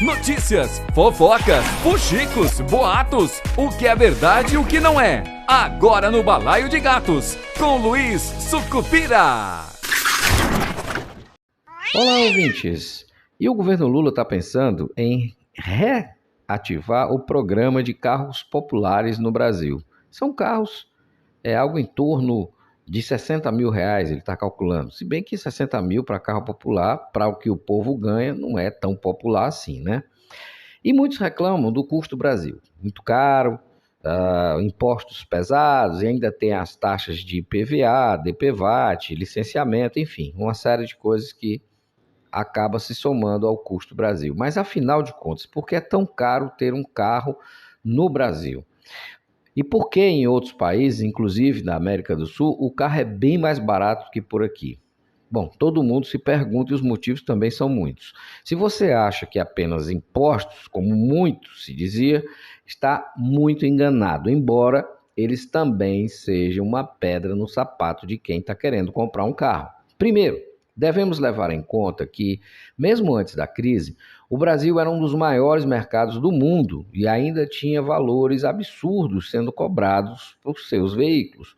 Notícias, fofocas, fuxicos, boatos, o que é verdade e o que não é. Agora no Balaio de Gatos, com Luiz Sucupira. Olá, ouvintes! E o governo Lula está pensando em reativar o programa de carros populares no Brasil. São carros, algo em torno de 60 mil reais, ele está calculando. Se bem que 60 mil para carro popular, para o que o povo ganha, não é tão popular assim, né? E muitos reclamam do custo do Brasil. Muito caro, impostos pesados, e ainda tem as taxas de IPVA, DPVAT, licenciamento, enfim, uma série de coisas que acaba se somando ao custo do Brasil. Mas, afinal de contas, por que é tão caro ter um carro no Brasil? E por que em outros países, inclusive na América do Sul, o carro é bem mais barato que por aqui? Bom, todo mundo se pergunta e os motivos também são muitos. Se você acha que apenas impostos, como muito se dizia, está muito enganado, embora eles também sejam uma pedra no sapato de quem está querendo comprar um carro. Primeiro, devemos levar em conta que, mesmo antes da crise, o Brasil era um dos maiores mercados do mundo e ainda tinha valores absurdos sendo cobrados por seus veículos.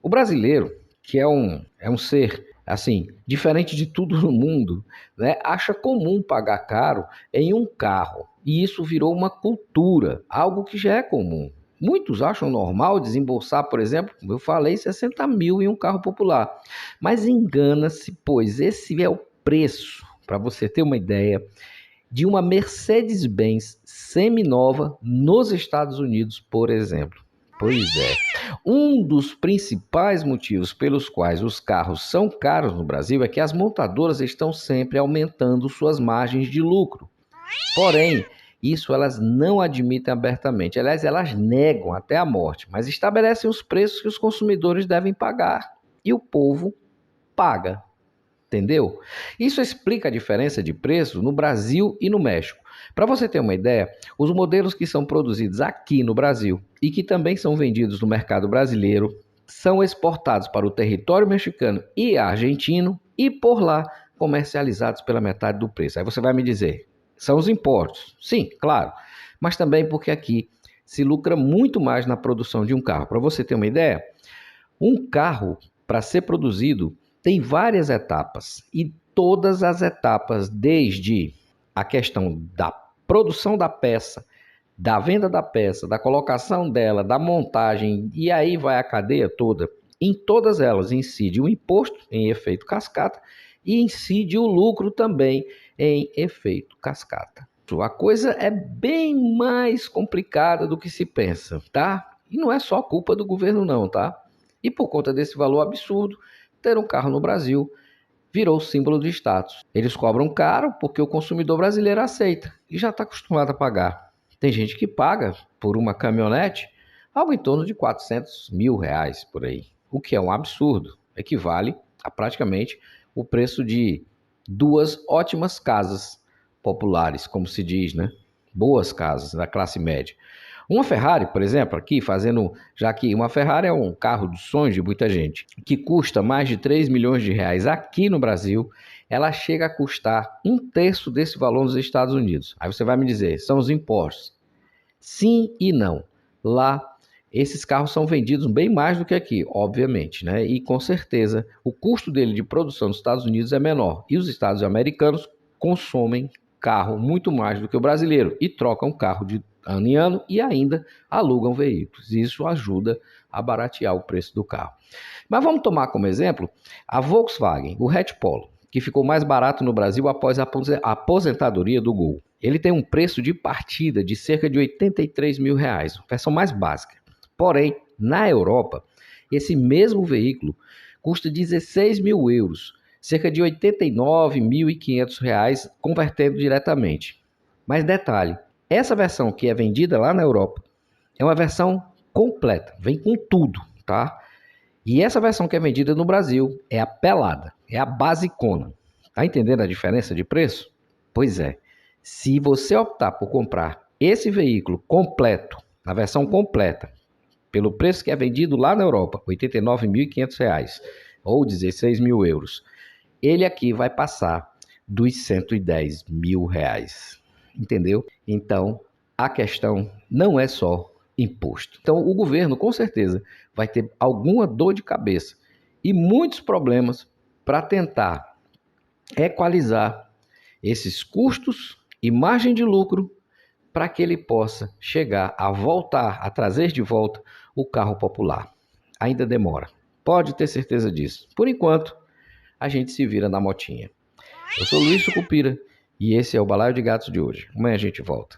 O brasileiro, que é um ser, assim, diferente de tudo no mundo, né, acha comum pagar caro em um carro. E isso virou uma cultura, algo que já é comum. Muitos acham normal desembolsar, por exemplo, como eu falei, 60 mil em um carro popular. Mas engana-se, pois esse é o preço, para você ter uma ideia, de uma Mercedes-Benz seminova nos Estados Unidos, por exemplo. Pois é. Um dos principais motivos pelos quais os carros são caros no Brasil é que as montadoras estão sempre aumentando suas margens de lucro. Porém, isso elas não admitem abertamente. Aliás, elas negam até a morte, mas estabelecem os preços que os consumidores devem pagar. E o povo paga. Entendeu? Isso explica a diferença de preço no Brasil e no México. Para você ter uma ideia, os modelos que são produzidos aqui no Brasil e que também são vendidos no mercado brasileiro são exportados para o território mexicano e argentino e por lá comercializados pela metade do preço. Aí você vai me dizer, são os impostos? Sim, claro, mas também porque aqui se lucra muito mais na produção de um carro. Para você ter uma ideia, um carro, para ser produzido, tem várias etapas e todas as etapas, desde a questão da produção da peça, da venda da peça, da colocação dela, da montagem, e aí vai a cadeia toda. Em todas elas incide o imposto em efeito cascata e incide o lucro também em efeito cascata. A coisa é bem mais complicada do que se pensa, tá? E não é só culpa do governo não, tá? E por conta desse valor absurdo, ter um carro no Brasil virou símbolo de status. Eles cobram caro porque o consumidor brasileiro aceita e já está acostumado a pagar. Tem gente que paga por uma caminhonete algo em torno de 400 mil reais por aí, o que é um absurdo. Equivale a praticamente o preço de 2 ótimas casas populares, como se diz, né? Boas casas da classe média. Uma Ferrari, por exemplo, já que uma Ferrari é um carro dos sonhos de muita gente, que custa mais de 3 milhões de reais aqui no Brasil, ela chega a custar 1/3 desse valor nos Estados Unidos. Aí você vai me dizer, são os impostos. Sim e não. Lá, esses carros são vendidos bem mais do que aqui, obviamente, né? E com certeza, o custo dele de produção nos Estados Unidos é menor. E os Estados americanos consomem carro muito mais do que o brasileiro e trocam carro de ano em ano e ainda alugam veículos. Isso ajuda a baratear o preço do carro. Mas vamos tomar como exemplo a Volkswagen, o hatch Polo, que ficou mais barato no Brasil após a aposentadoria do Gol. Ele tem um preço de partida de cerca de 83 mil reais, versão mais básica. Porém, na Europa, esse mesmo veículo custa 16 mil euros, cerca de 89.500 reais, convertendo diretamente. Mas detalhe, essa versão que é vendida lá na Europa é uma versão completa, vem com tudo, tá? E essa versão que é vendida no Brasil é a pelada, é a basicona. Tá entendendo a diferença de preço? Pois é, se você optar por comprar esse veículo completo, a versão completa, pelo preço que é vendido lá na Europa, R$ 89.500 ou 16 mil euros, ele aqui vai passar dos 110 mil reais. entendeu? Então, a questão não é só imposto. Então, o governo, com certeza, vai ter alguma dor de cabeça e muitos problemas para tentar equalizar esses custos e margem de lucro para que ele possa chegar a voltar, a trazer de volta o carro popular. Ainda demora. Pode ter certeza disso. Por enquanto, a gente se vira na motinha. Eu sou Luiz Sucupira e esse é o Balaio de Gatos de hoje. Amanhã a gente volta.